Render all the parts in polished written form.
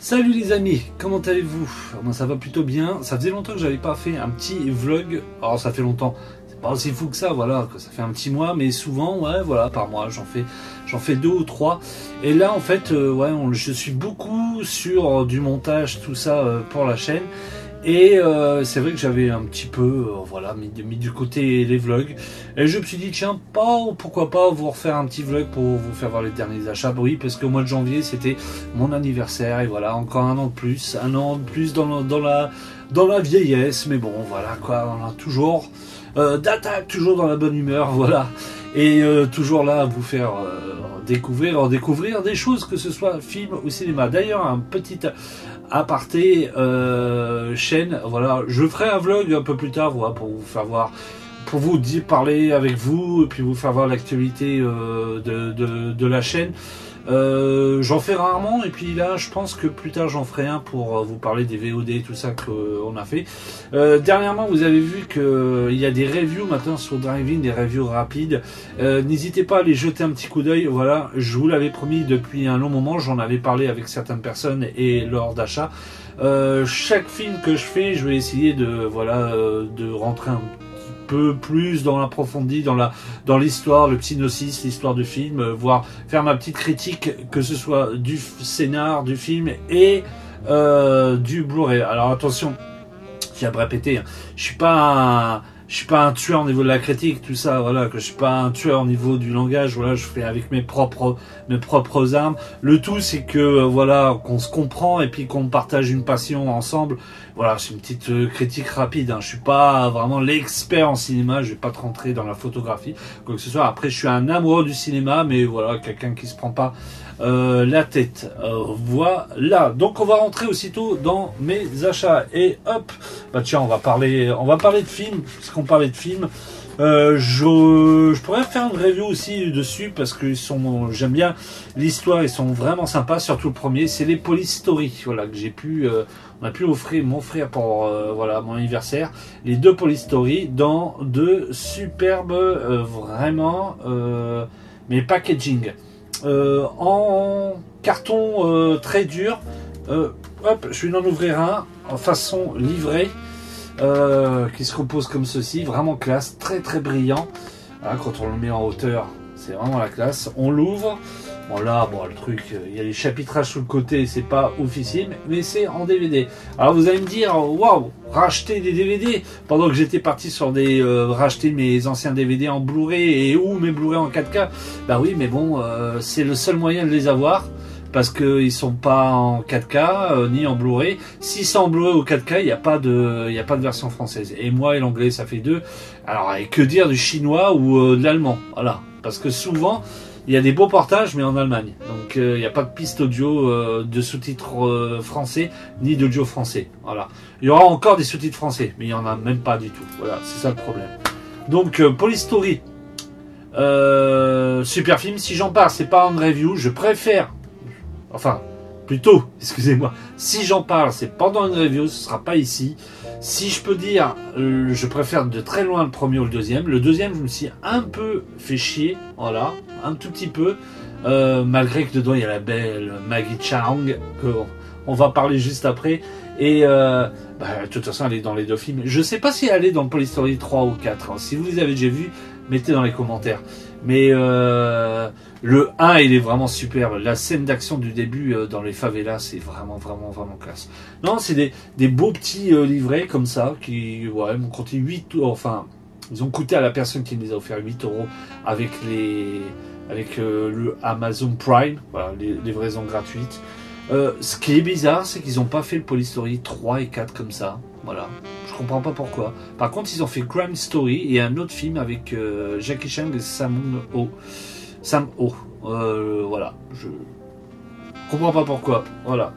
Salut les amis, comment allez-vous? Moi ça va plutôt bien, ça faisait longtemps que j'avais pas fait un petit vlog, alors ça fait longtemps, c'est pas aussi fou que ça, voilà, que ça fait un petit mois, mais souvent, ouais, voilà, par mois, j'en fais 2 ou 3, et là en fait, ouais, je suis beaucoup sur du montage, tout ça pour la chaîne, et c'est vrai que j'avais un petit peu, voilà, mis du côté les vlogs. Et je me suis dit, tiens, pourquoi pas vous refaire un petit vlog pour vous faire voir les derniers achats. Oui, parce que au mois de janvier, c'était mon anniversaire. Et voilà, encore un an de plus dans la vieillesse. Mais bon, voilà, quoi, on a toujours d'attaque, toujours dans la bonne humeur, voilà. Et toujours là à vous faire découvrir des choses, que ce soit film ou cinéma. D'ailleurs, un petit aparté chaîne, voilà, je ferai un vlog un peu plus tard, voilà, pour vous faire voir, pour vous dire, parler avec vous et puis vous faire voir l'actualité de la chaîne. J'en fais rarement, et puis là je pense que plus tard j'en ferai un pour vous parler des VOD, tout ça qu'on a fait. Dernièrement vous avez vu qu'il y a des reviews maintenant sur Drive-In, des reviews rapides. N'hésitez pas à les jeter un petit coup d'œil. Voilà, je vous l'avais promis depuis un long moment, j'en avais parlé avec certaines personnes et lors d'achat. Chaque film que je fais, je vais essayer de rentrer un peu plus dans l'approfondi, dans l'histoire, le synopsis, l'histoire du film, voire faire ma petite critique, que ce soit du scénar, du film et du Blu-ray. Alors attention, j'ai à me répéter, hein, je suis pas un tueur au niveau de la critique, tout ça, voilà, que je suis pas un tueur au niveau du langage, voilà, je fais avec mes propres armes. Le tout, c'est que, voilà, qu'on se comprend et puis qu'on partage une passion ensemble. Voilà, c'est une petite critique rapide, hein. Je suis pas vraiment l'expert en cinéma, je vais pas te rentrer dans la photographie, quoi que ce soit. Après, je suis un amoureux du cinéma, mais voilà, quelqu'un qui se prend pas la tête. Voilà. Donc on va rentrer aussitôt dans mes achats. Et hop, bah tiens, on va parler de films, puisqu'on parlait de films. Je pourrais faire une review aussi dessus parce que j'aime bien l'histoire, ils sont vraiment sympas. Surtout le premier, c'est les Police Story. Voilà, que on a pu m'offrir pour voilà, mon anniversaire. Les 2 Police Story dans de superbes, vraiment, mais packaging. En carton très dur. Hop, je vais en ouvrir un en façon livrée, qui se compose comme ceci, vraiment classe, très très brillant. Voilà, quand on le met en hauteur, c'est vraiment la classe. On l'ouvre. Bon là, le truc, il y a les chapitrages sur le côté, c'est pas officiel, mais c'est en DVD. Alors vous allez me dire, waouh, racheter des DVD pendant que j'étais parti sur racheter mes anciens DVD en Blu-ray ou mes Blu-ray en 4K. Bah oui, mais bon, c'est le seul moyen de les avoir. Parce qu'ils sont pas en 4K ni en Blu-ray. Si c'est en Blu-ray ou 4K, il n'y a pas de version française. Et moi et l'anglais, ça fait 2. Alors, et que dire du chinois ou de l'allemand? Voilà. Parce que souvent, il y a des beaux portages, mais en Allemagne. Donc, il n'y a pas de piste audio de sous-titres français, ni d'audio français. Voilà. Il y aura encore des sous-titres français, mais il n'y en a même pas du tout. Voilà, c'est ça le problème. Donc, Police Story. Super film. Si j'en parle, c'est pas en review. Je préfère... Enfin, plutôt, excusez-moi, si j'en parle, c'est pendant une review, ce sera pas ici. Si je peux dire, je préfère de très loin le premier ou le deuxième. Le deuxième, je me suis un peu fait chier, voilà, un tout petit peu, malgré que dedans il y a la belle Maggie Cheung, qu'on va parler juste après. Et de toute façon, elle est dans les 2 films. Je sais pas si elle est dans le Police Story 3 ou 4. Hein. Si vous les avez déjà vus, mettez dans les commentaires. Mais le 1, il est vraiment superbe. La scène d'action du début dans les favelas, c'est vraiment classe. Non, c'est des beaux petits livrets comme ça qui, ouais, m'ont coûté 8 euros. Enfin, ils ont coûté à la personne qui me les a offert 8 euros avec le Amazon Prime, voilà, les livraisons gratuites. Ce qui est bizarre, c'est qu'ils n'ont pas fait le Police Story 3 et 4 comme ça. Voilà. Je comprends pas pourquoi. Par contre, ils ont fait Crime Story et un autre film avec Jackie Chan et Sam Ho. Voilà. Je comprends pas pourquoi. Voilà.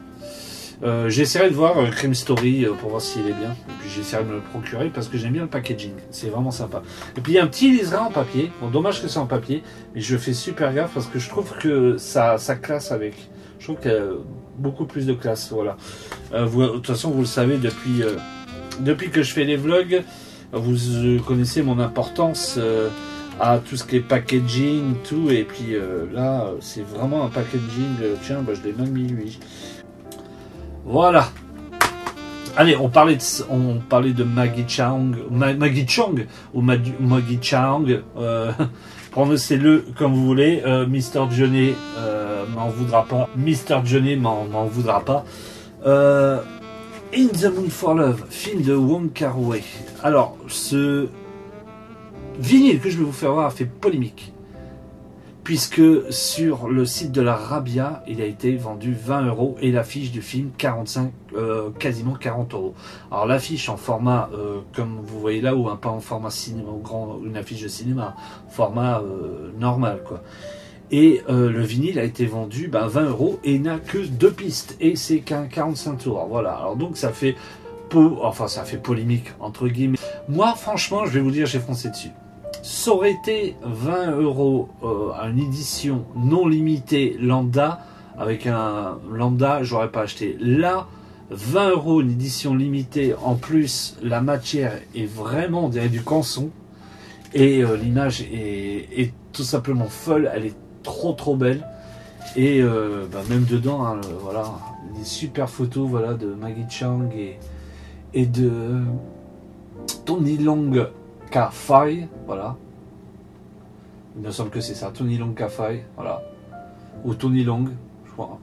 J'essaierai de voir Crime Story pour voir s'il est bien. Et puis j'essaierai de me le procurer parce que j'aime bien le packaging. C'est vraiment sympa. Et puis il y a un petit liseré en papier. Bon, dommage que c'est en papier, mais je fais super gaffe parce que je trouve que ça classe avec. Je trouve qu'il y a beaucoup plus de classe. Voilà. De toute façon, vous le savez depuis que je fais les vlogs, vous connaissez mon importance à tout ce qui est packaging, tout. Et puis là, c'est vraiment un packaging. Tiens, je l'ai même mis lui. Voilà. Allez, on parlait de Maggie Cheung, Maggie Cheung ou Maggie Cheung. Prononcez-le comme vous voulez. Mr. Johnny m'en voudra pas. Mr. Johnny m'en voudra pas. In the Mood for Love, film de Wong Kar-wai. Alors, ce vinyle que je vais vous faire voir a fait polémique. Puisque sur le site de la Rabia, il a été vendu 20 € et l'affiche du film quasiment 40 €. Alors l'affiche en format, comme vous voyez là, ou pas en format cinéma, une affiche de cinéma, format normal quoi. Et le vinyle a été vendu 20 € et n'a que 2 pistes et c'est qu'un 45 tours. Voilà. Alors donc ça fait polémique entre guillemets. Moi franchement, je vais vous dire, j'ai foncé dessus. Ça aurait été 20 € à une édition non limitée lambda, avec un lambda, j'aurais pas acheté. Là, 20 € une édition limitée, en plus la matière est vraiment, on dirait du canson, et l'image est tout simplement folle, elle est trop belle, et même dedans, hein, voilà, des super photos, voilà, de Maggie Cheung et de Tony Long Ka-fai, voilà. Il me semble que c'est ça, Tony Long Ka-fai, voilà. Ou Tony Long, je crois.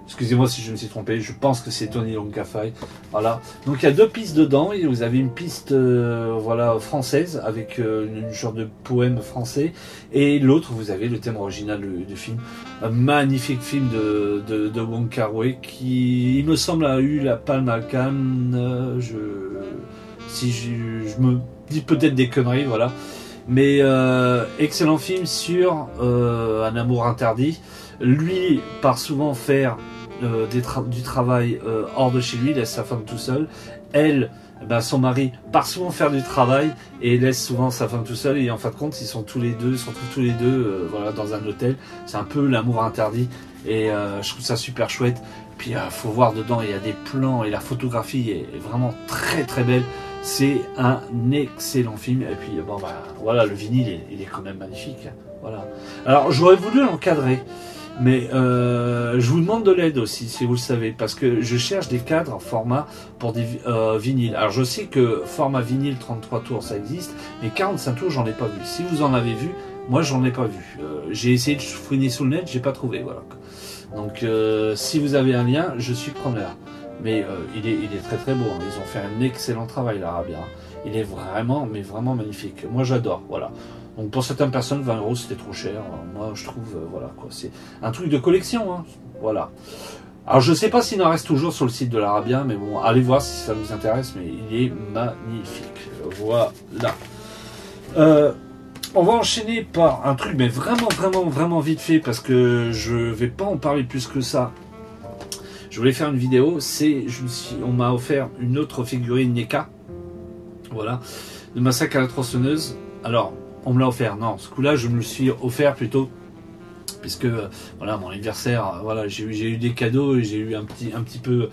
Excusez-moi si je me suis trompé, je pense que c'est Tony Long Ka-fai, voilà. Donc il y a 2 pistes dedans, et vous avez une piste voilà, française, avec une genre de poème français, et l'autre, vous avez le thème original du film. Un magnifique film de Wong Kar-wai, qui, il me semble, a eu la palme à Cannes, si je me dis peut-être des conneries, voilà. Mais excellent film sur un amour interdit. Lui part souvent faire du travail hors de chez lui, laisse sa femme tout seul. Elle, son mari, part souvent faire du travail et laisse souvent sa femme tout seul. Et en fin de compte, ils sont tous les deux, voilà, dans un hôtel. C'est un peu l'amour interdit. Et je trouve ça super chouette. Puis faut voir dedans, il y a des plans et la photographie est vraiment très belle. C'est un excellent film. Et puis voilà, le vinyle il est quand même magnifique. Voilà. Alors j'aurais voulu l'encadrer, mais je vous demande de l'aide aussi si vous le savez, parce que je cherche des cadres en format pour des vinyles. Alors je sais que format vinyle 33 tours ça existe, mais 45 tours j'en ai pas vu. Si vous en avez vu, moi j'en ai pas vu. J'ai essayé de fouiner sous le net, j'ai pas trouvé. Voilà. Donc si vous avez un lien, je suis preneur. Mais il est très beau, hein. Ils ont fait un excellent travail l'Arabia. Il est vraiment magnifique. Moi j'adore, voilà. Donc pour certaines personnes, 20 € c'était trop cher. Moi je trouve, voilà quoi, c'est un truc de collection, hein. Voilà. Alors je sais pas s'il en reste toujours sur le site de l'Arabia, mais bon, allez voir si ça vous intéresse, mais il est magnifique. Voilà. On va enchaîner par un truc, mais vraiment vite fait, parce que je vais pas en parler plus que ça. Je voulais faire une vidéo, on m'a offert une autre figurine NECA, voilà, de Massacre à la tronçonneuse. Alors, on me l'a offert, non, ce coup-là, je me le suis offert plutôt, puisque, voilà, mon anniversaire, voilà, j'ai eu des cadeaux, et j'ai eu un petit peu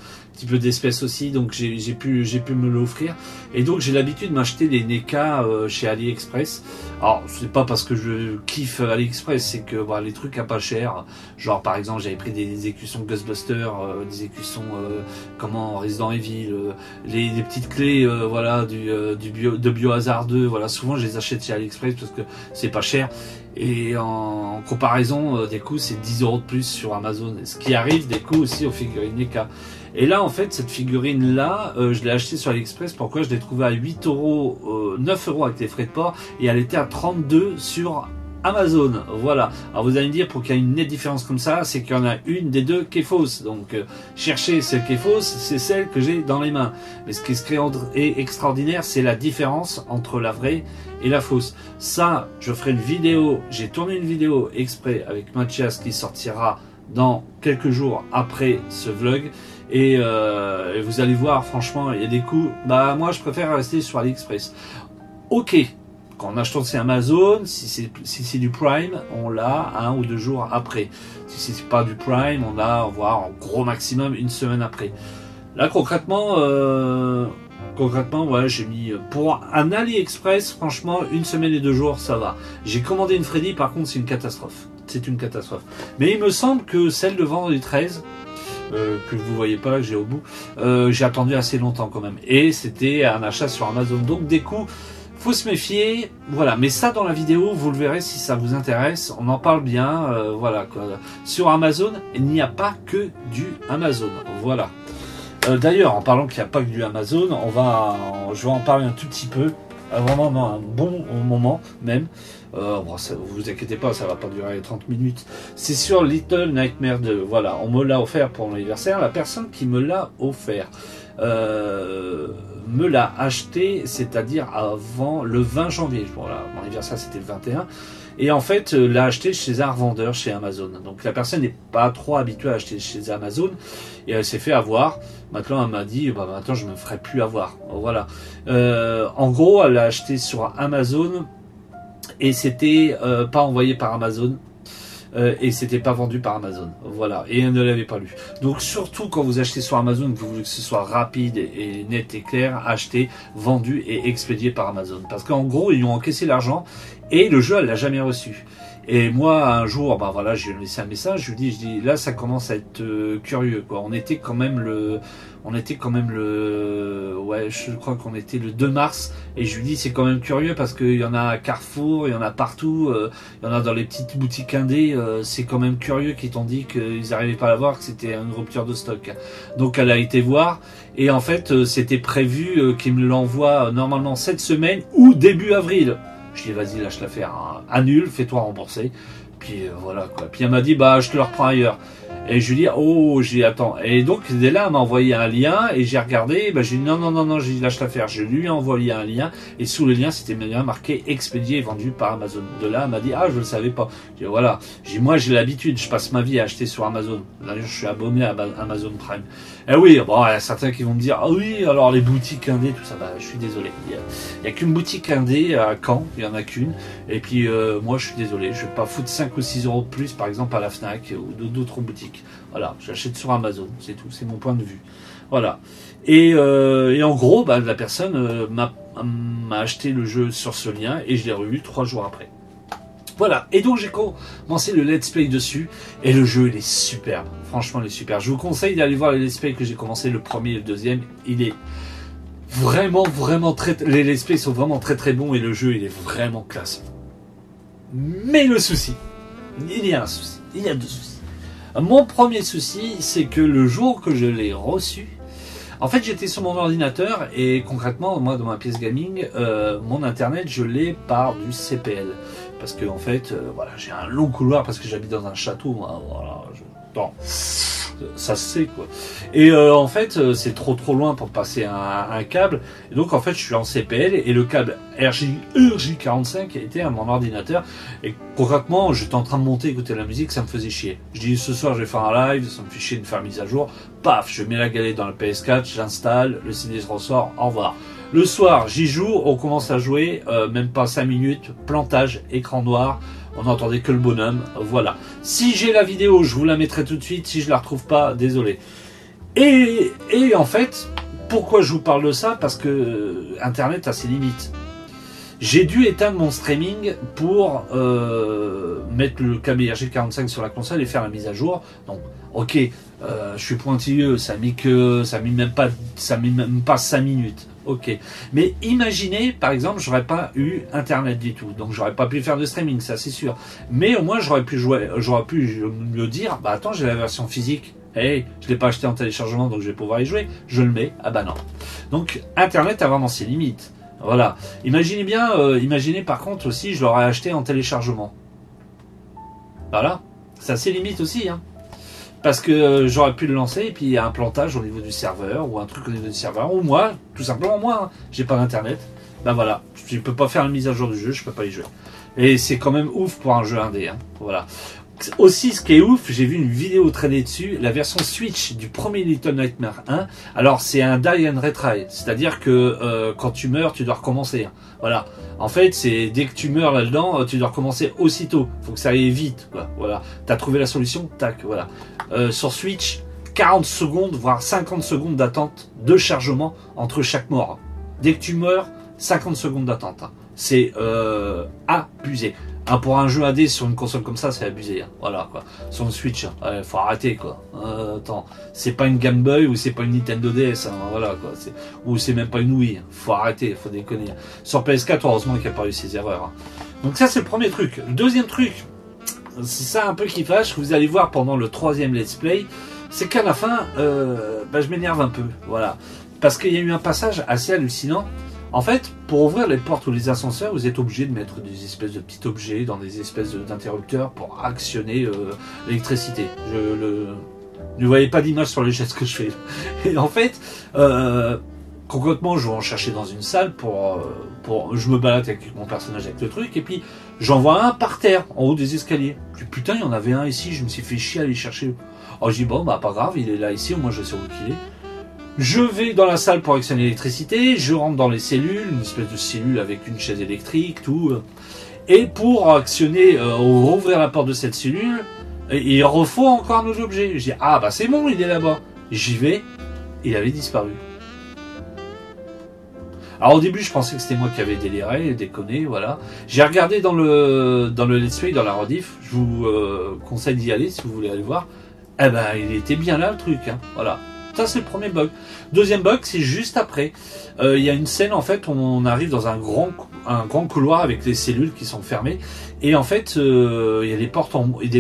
d'espèces aussi, donc j'ai pu me l'offrir. Et donc, j'ai l'habitude de m'acheter des NECA chez AliExpress. Alors, c'est pas parce que je kiffe AliExpress, c'est que voilà, les trucs à pas cher, genre par exemple, j'avais pris des écussons Ghostbusters, des écussons Resident Evil, les petites clés voilà, de Biohazard 2, voilà, souvent je les achète chez AliExpress parce que c'est pas cher. Et en comparaison, des coups, c'est 10 € de plus sur Amazon. Ce qui arrive, des coups aussi aux figurines NECA. Et là, en fait, cette figurine-là, je l'ai achetée sur AliExpress. Pourquoi? Je l'ai trouvée à 8 €, 9 € avec les frais de port. Et elle était à 32 sur Amazon. Voilà. Alors vous allez me dire, pour qu'il y ait une nette différence comme ça, c'est qu'il y en a une des deux qui est fausse. Donc, cherchez celle qui est fausse, c'est celle que j'ai dans les mains. Mais ce qui est extraordinaire, c'est la différence entre la vraie et la fausse. Ça, je ferai une vidéo. J'ai tourné une vidéo exprès avec Mathias qui sortira dans quelques jours après ce vlog. Et vous allez voir, franchement, il y a des coups. Moi, je préfère rester sur AliExpress. Ok. En achetant c'est Amazon, si c'est du Prime, on l'a 1 ou 2 jours après. Si c'est pas du Prime, on l'a, voire en gros maximum 1 semaine après. Là concrètement, ouais, j'ai mis pour un AliExpress, franchement 1 semaine et 2 jours, ça va. J'ai commandé une Freddy, par contre c'est une catastrophe. C'est une catastrophe. Mais il me semble que celle de vendredi 13, que vous voyez pas, que j'ai au bout. J'ai attendu assez longtemps quand même. Et c'était un achat sur Amazon. Donc des coups, faut se méfier. Voilà. Mais ça dans la vidéo, vous le verrez si ça vous intéresse. On en parle bien. Voilà quoi. Sur Amazon, il n'y a pas que du Amazon. Voilà. D'ailleurs, en parlant qu'il n'y a pas que du Amazon, je vais en parler un tout petit peu. Vraiment dans un bon moment même. Bon, ça, vous inquiétez pas, ça va pas durer 30 minutes. C'est sur Little Nightmares 2. Voilà, on me l'a offert pour mon anniversaire. La personne qui me l'a offert me l'a acheté, c'est-à-dire avant le 20 janvier. Voilà, mon anniversaire c'était le 21. Et en fait, l'a acheté chez un revendeur chez Amazon. Donc la personne n'est pas trop habituée à acheter chez Amazon et elle s'est fait avoir. Maintenant, elle m'a dit, bah maintenant je me ferai plus avoir. Voilà. En gros, elle l'a acheté sur Amazon et c'était pas envoyé par Amazon. Et c'était pas vendu par Amazon, voilà, et elle ne l'avait pas lu. Donc surtout quand vous achetez sur Amazon, que vous voulez que ce soit rapide et net et clair, acheté, vendu et expédié par Amazon, parce qu'en gros ils ont encaissé l'argent et le jeu elle l'a jamais reçu. Et moi un jour, bah voilà, j'ai laissé un message, je lui dis là ça commence à être curieux quoi. On était quand même le, ouais, je crois qu'on était le 2 mars et je lui dis c'est quand même curieux parce qu'il y en a à Carrefour, il y en a partout, il y en a dans les petites boutiques indées, c'est quand même curieux qu'ils t'ont dit qu'ils n'arrivaient pas à l'avoir, que c'était une rupture de stock. Donc elle a été voir et en fait c'était prévu qu'ils me l'envoient normalement cette semaine ou début avril. Je dis vas-y lâche l'affaire, hein. Annule, fais-toi rembourser. Puis voilà quoi. Puis elle m'a dit bah je te le reprends ailleurs. Et je lui dis oh j'ai attends. Et donc dès là elle m'a envoyé un lien et j'ai regardé. Bah j'ai dit non j'ai dit lâche l'affaire. Je lui ai envoyé un lien et sous le lien c'était bien marqué expédié et vendu par Amazon. De là elle m'a dit ah je le savais pas. J'ai dit voilà. J'ai moi j'ai l'habitude, je passe ma vie à acheter sur Amazon. D'ailleurs je suis abonné à Amazon Prime. Et oui bon il y a certains qui vont me dire ah oui alors les boutiques indées tout ça. Bah je suis désolé. Il y a qu'une boutique indé à Caen. Il y en a qu'une. Et puis moi je suis désolé. Je vais pas foutre 5 ou 6 euros de plus par exemple à la Fnac ou d'autres boutiques. Voilà, j'achète sur Amazon, c'est tout, c'est mon point de vue. Voilà. Et en gros, bah, la personne m'a acheté le jeu sur ce lien et je l'ai revu 3 jours après. Voilà, et donc j'ai commencé le let's play dessus et le jeu il est superbe, franchement il est super. Je vous conseille d'aller voir les let's play que j'ai commencé, le premier et le deuxième, il est vraiment très... Les let's play sont vraiment très bons et le jeu il est vraiment classe. Mais le souci, il y a un souci, il y a 2 soucis. Mon premier souci, c'est que le jour que je l'ai reçu, en fait j'étais sur mon ordinateur et concrètement, moi dans ma pièce gaming, mon internet je l'ai par du CPL. Parce que en fait, voilà, j'ai un long couloir parce que j'habite dans un château, moi, voilà, attends, ça se sait quoi. Et en fait, c'est trop loin pour passer un câble. Et donc en fait, je suis en CPL et le câble RJ45 était à mon ordinateur. Et concrètement, j'étais en train de monter, écouter la musique, ça me faisait chier. Je dis ce soir, je vais faire un live, ça me fait chier de faire mise à jour. Paf, je mets la galette dans le PS4, j'installe, le CD se ressort, au revoir. Le soir, j'y joue, on commence à jouer, même pas 5 minutes, plantage, écran noir. On n'entendait que le bonhomme, voilà. Si j'ai la vidéo, je vous la mettrai tout de suite. Si je la retrouve pas, désolé. Et en fait, pourquoi je vous parle de ça? Parce que Internet a ses limites. J'ai dû éteindre mon streaming pour mettre le câble RJ45 sur la console et faire la mise à jour. Donc, ok, je suis pointilleux, ça a mis même pas 5 minutes. Ok, mais imaginez, par exemple, j'aurais pas eu internet du tout, donc j'aurais pas pu faire de streaming, ça c'est sûr. Mais au moins j'aurais pu me dire, bah attends, j'ai la version physique, hey, je l'ai pas acheté en téléchargement, donc je vais pouvoir y jouer. Je le mets, ah bah non. Donc internet a vraiment ses limites. Voilà. Imaginez bien, imaginez par contre aussi, je l'aurais acheté en téléchargement. Voilà, ça a ses limites aussi, hein. Parce que j'aurais pu le lancer et puis il y a un plantage au niveau du serveur ou un truc au niveau du serveur ou moi, tout simplement moi, hein, j'ai pas d'internet. Ben voilà, je peux pas faire la mise à jour du jeu, je peux pas y jouer. Et c'est quand même ouf pour un jeu indé, hein, voilà. Aussi, ce qui est ouf, j'ai vu une vidéo traîner dessus, la version Switch du premier Little Nightmares 1. Alors c'est un die and retry, c'est-à-dire que quand tu meurs, tu dois recommencer. Hein. Voilà. En fait, c'est dès que tu meurs là-dedans, tu dois recommencer aussitôt. Faut que ça aille vite, quoi. Voilà. T'as trouvé la solution, tac, voilà. Sur Switch, 40 secondes, voire 50 secondes d'attente de chargement entre chaque mort. Dès que tu meurs, 50 secondes d'attente. Hein. C'est abusé. Pour un jeu AD sur une console comme ça, c'est abusé. Hein. Voilà quoi. Sur une Switch, faut arrêter quoi. Attends, c'est pas une Game Boy ou c'est pas une Nintendo DS. Hein, voilà quoi. Ou c'est même pas une Wii. Faut arrêter, faut déconner. Sur PS4, heureusement qu'il n'y a pas eu ces erreurs. Hein. Donc ça c'est le premier truc. Le deuxième truc, c'est ça un peu qui fâche. Vous allez voir pendant le troisième let's play, c'est qu'à la fin, je m'énerve un peu. Voilà, parce qu'il y a eu un passage assez hallucinant. En fait, pour ouvrir les portes ou les ascenseurs, vous êtes obligé de mettre des espèces de petits objets dans des espèces d'interrupteurs pour actionner l'électricité. Ne voyez pas d'image sur les gestes que je fais. Et en fait, concrètement, je vais en chercher dans une salle je me balade avec mon personnage avec le truc, et puis j'en vois un par terre, en haut des escaliers. Je dis, putain, il y en avait un ici, je me suis fait chier à aller chercher. Alors je dis, bon, bah pas grave, il est là ici, au moins je sais où il est. Je vais dans la salle pour actionner l'électricité, je rentre dans les cellules, une espèce de cellule avec une chaise électrique, tout. Et pour actionner, rouvrir la porte de cette cellule, il refaut encore un autre objet. Je dis, ah bah c'est bon, il est là-bas. J'y vais, il avait disparu. Alors au début, je pensais que c'était moi qui avais déliré, déconné, voilà. J'ai regardé dans le let's play, dans la rediff, je vous conseille d'y aller si vous voulez aller voir. Eh ben, il était bien là le truc, hein, voilà. Ça, c'est le premier bug. Deuxième bug, c'est juste après. Il y a une scène, en fait, on arrive dans un grand couloir avec les cellules qui sont fermées. Et en fait, il y a des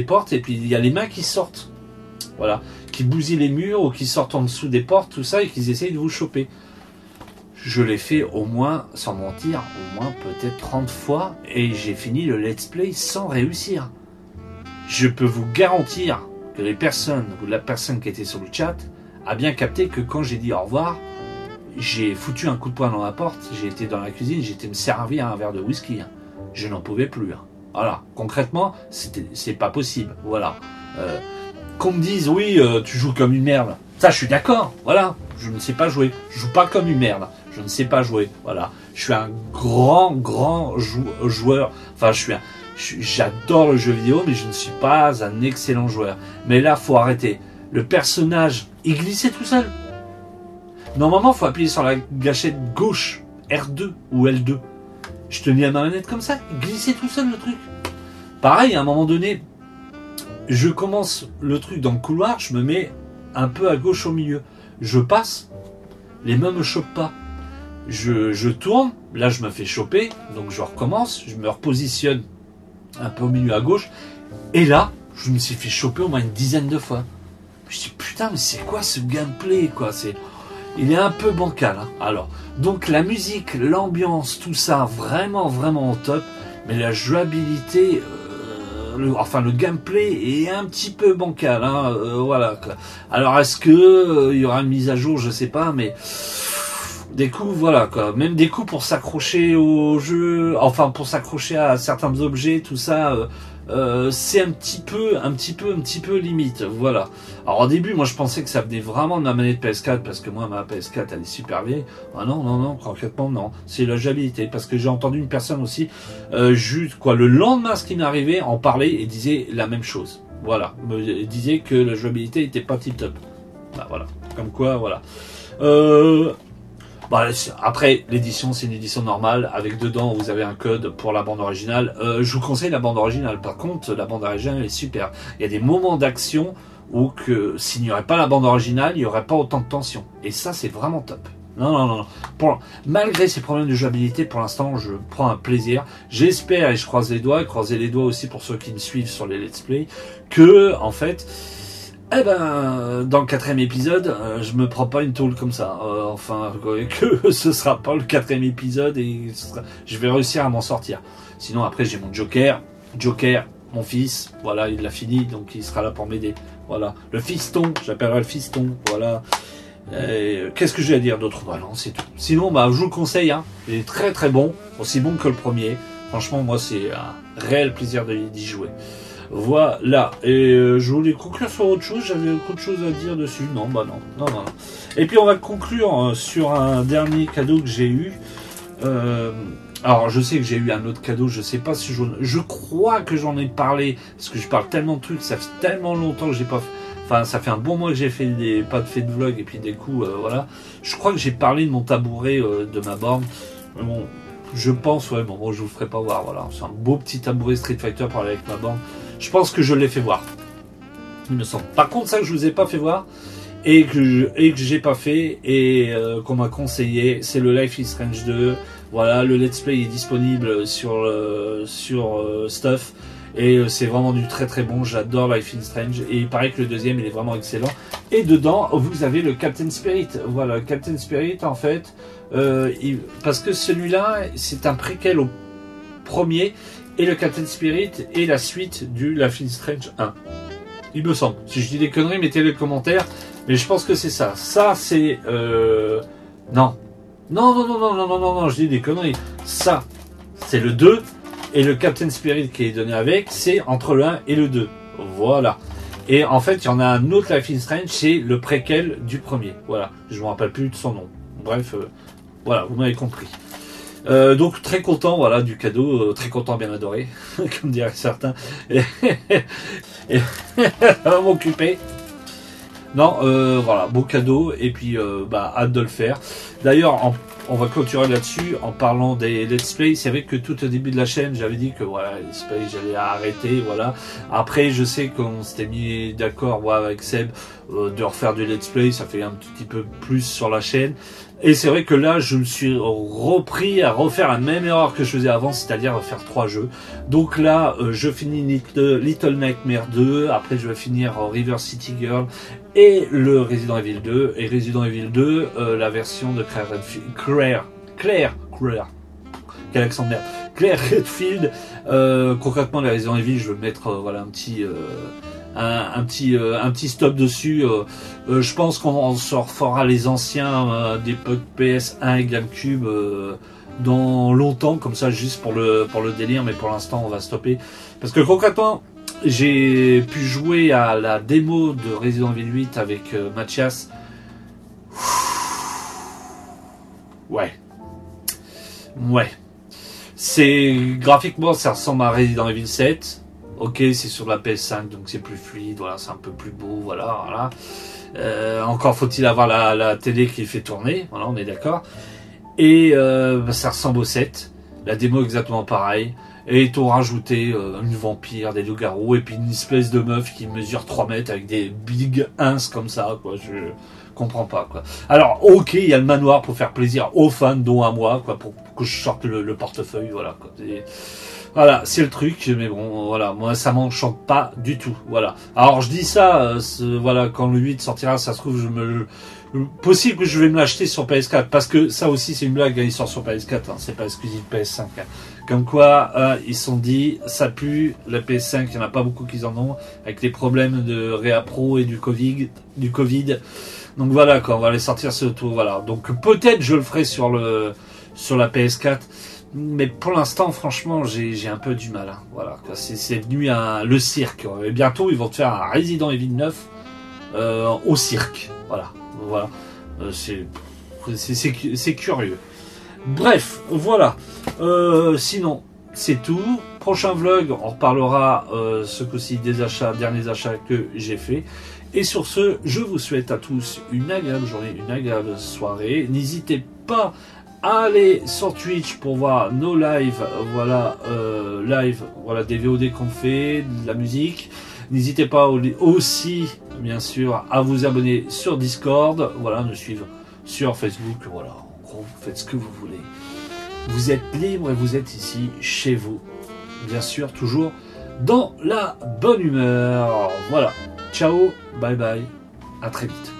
portes, et puis il y a les mains qui sortent. Voilà. Qui bousillent les murs ou qui sortent en dessous des portes, tout ça, et qui essayent de vous choper. Je l'ai fait au moins, sans mentir, au moins peut-être 30 fois, et j'ai fini le let's play sans réussir. Je peux vous garantir que les personnes, ou la personne qui était sur le chat, a bien capté que quand j'ai dit au revoir, j'ai foutu un coup de poing dans la porte, j'ai été dans la cuisine, j'ai été me servir un verre de whisky. Hein. Je n'en pouvais plus. Hein. Voilà. Concrètement, c'est pas possible. Voilà. Qu'on me dise, oui, tu joues comme une merde. Ça, je suis d'accord. Voilà. Je ne sais pas jouer. Je joue pas comme une merde. Je ne sais pas jouer. Voilà. Je suis un grand joueur. Enfin, j'adore le jeu vidéo, mais je ne suis pas un excellent joueur. Mais là, faut arrêter. Le personnage, il glissait tout seul. Normalement, il faut appuyer sur la gâchette gauche, R2 ou L2. Je tenais ma manette comme ça, il glissait tout seul le truc. Pareil, à un moment donné, je commence le truc dans le couloir, je me mets un peu à gauche au milieu. Je passe, les mains me chopent pas. Je tourne, là je me fais choper, donc je recommence, je me repositionne un peu au milieu à gauche, et là, je me suis fait choper au moins une dizaine de fois. Je dis putain, mais c'est quoi ce gameplay quoi, il est un peu bancal. Hein. Alors, donc la musique, l'ambiance, tout ça, vraiment au top. Mais la jouabilité, le gameplay est un petit peu bancal. Hein, voilà. Quoi. Alors, est-ce que il y aura une mise à jour, je sais pas, mais des coups, voilà quoi. Même des coups pour s'accrocher au jeu, enfin pour s'accrocher à certains objets, tout ça. C'est un petit peu limite, voilà. Alors au début, moi je pensais que ça venait vraiment de ma manette PS4 parce que moi ma PS4 elle est super vieille. Ah non, concrètement non, c'est la jouabilité parce que j'ai entendu une personne aussi, juste quoi, le lendemain ce qui m'est arrivé, en parlait et disait la même chose. Voilà, me disait que la jouabilité était pas tip top. Bah voilà, comme quoi voilà. Après, l'édition, c'est une édition normale. Avec dedans, vous avez un code pour la bande originale. Je vous conseille la bande originale. Par contre, la bande originale est super. Il y a des moments d'action où s'il n'y aurait pas la bande originale, il n'y aurait pas autant de tension. Et ça, c'est vraiment top. Non. Malgré ces problèmes de jouabilité, pour l'instant, je prends un plaisir. J'espère, et je croise les doigts, croisez les doigts aussi pour ceux qui me suivent sur les let's play, que, en fait, dans le 4e épisode, je me prends pas une tôle comme ça. Que ce sera pas le 4e épisode et je vais réussir à m'en sortir. Sinon, après, j'ai mon Joker, mon fils, voilà, il l'a fini, donc il sera là pour m'aider. Voilà, le fiston, j'appellerai le fiston, voilà. Qu'est-ce que j'ai à dire d'autre? Voilà, c'est tout. Sinon, je vous le conseille, hein, il est très bon, aussi bon que le premier. Franchement, moi, c'est un réel plaisir d'y jouer. Voilà, et je voulais conclure sur autre chose, j'avais autre chose à dire dessus, non. Et puis on va conclure sur un dernier cadeau que j'ai eu. Alors je sais que j'ai eu un autre cadeau, je sais pas si je crois que j'en ai parlé, parce que je parle tellement de trucs, ça fait tellement longtemps que j'ai pas fait, enfin ça fait un bon mois que j'ai pas fait de vlog, et puis des coups, voilà. Je crois que j'ai parlé de mon tabouret, de ma borne, bon. Je pense, ouais, bon, je vous ferai pas voir, voilà. C'est un beau petit tabouret Street Fighter pour aller avec ma bande. Je pense que je l'ai fait voir. Il me semble. Par contre, ça que je vous ai pas fait voir, et que j'ai pas fait, et qu'on m'a conseillé, c'est le Life is Strange 2. Voilà, le let's play est disponible sur Stuff. Et c'est vraiment du très très bon, j'adore Life is Strange. Et il paraît que le deuxième, il est vraiment excellent. Et dedans, vous avez le Captain Spirit. Voilà, le Captain Spirit, en fait, parce que celui-là, c'est un préquel au premier. Et le Captain Spirit est la suite du Life is Strange 1. Il me semble. Si je dis des conneries, mettez les commentaires. Mais je pense que c'est ça. Ça, c'est... Non. Non, je dis des conneries. Ça, c'est le 2. Et le Captain Spirit qui est donné avec, c'est entre le 1 et le 2. Voilà. Et en fait, il y en a un autre Life is Strange, c'est le préquel du premier. Voilà. Je ne me rappelle plus de son nom. Bref, voilà, vous m'avez compris. Donc très content, voilà, du cadeau, très content, bien adoré, comme diraient certains. Et ça va m'occuper. Non, voilà, beau cadeau, et puis hâte de le faire. D'ailleurs, on va clôturer là-dessus en parlant des let's play. C'est vrai que tout au début de la chaîne, j'avais dit que voilà, les let's play, j'allais arrêter, voilà. Après, je sais qu'on s'était mis d'accord, voilà, avec Seb, de refaire du let's play, ça fait un petit peu plus sur la chaîne. Et c'est vrai que là, je me suis repris à refaire la même erreur que je faisais avant, c'est-à-dire faire 3 jeux. Donc là, je finis Little Nightmare 2, après je vais finir River City Girl et le Resident Evil 2. Et Resident Evil 2, la version de Claire Redfield. Concrètement, les Resident Evil, je vais mettre voilà, un petit stop dessus. Je pense qu'on se refera les anciens des PS1 et GameCube dans longtemps, comme ça, juste pour le délire, mais pour l'instant on va stopper parce que concrètement j'ai pu jouer à la démo de Resident Evil 8 avec Mathias. Ouais, c'est graphiquement ça ressemble à Resident Evil 7. Ok, c'est sur la PS5, donc c'est plus fluide, voilà, c'est un peu plus beau, voilà. Encore faut-il avoir la télé qui fait tourner, voilà, on est d'accord. Et ça ressemble au 7, la démo exactement pareil. Et ils t'ont rajouté une vampire, des loups-garous, et puis une espèce de meuf qui mesure 3 mètres avec des big ins comme ça, quoi, je comprends pas, quoi. Alors, ok, il y a le manoir pour faire plaisir aux fans, dont à moi, quoi, pour que je sorte le portefeuille, voilà, quoi. Voilà, c'est le truc, mais bon, voilà, moi ça m'enchante pas du tout, voilà. Alors je dis ça, voilà, quand le 8 sortira, ça se trouve, possible que je vais me l'acheter sur PS4, parce que ça aussi c'est une blague, il sort sur PS4, hein, c'est pas exclusif PS5. Hein. Comme quoi, ils se sont dit, ça pue, la PS5, il n'y en a pas beaucoup qui en ont, avec les problèmes de réappro et du Covid. Donc voilà, quoi, on va les sortir ce tour, voilà. Donc peut-être je le ferai sur la PS4. Mais pour l'instant, franchement, j'ai un peu du mal. Hein. Voilà, c'est venu le cirque. Et bientôt, ils vont te faire un Resident Evil 9 au cirque. Voilà. C'est curieux. Bref, voilà. Sinon, c'est tout. Prochain vlog, on reparlera ce coup-ci des derniers achats que j'ai fait. Et sur ce, je vous souhaite à tous une agréable journée, une agréable soirée. N'hésitez pas allez sur Twitch pour voir nos lives, voilà, voilà, des VOD qu'on fait, de la musique. N'hésitez pas aussi, bien sûr, à vous abonner sur Discord, voilà, nous suivre sur Facebook, voilà, en gros, vous faites ce que vous voulez. Vous êtes libre et vous êtes ici, chez vous. Bien sûr, toujours dans la bonne humeur. Voilà, ciao, bye bye, à très vite.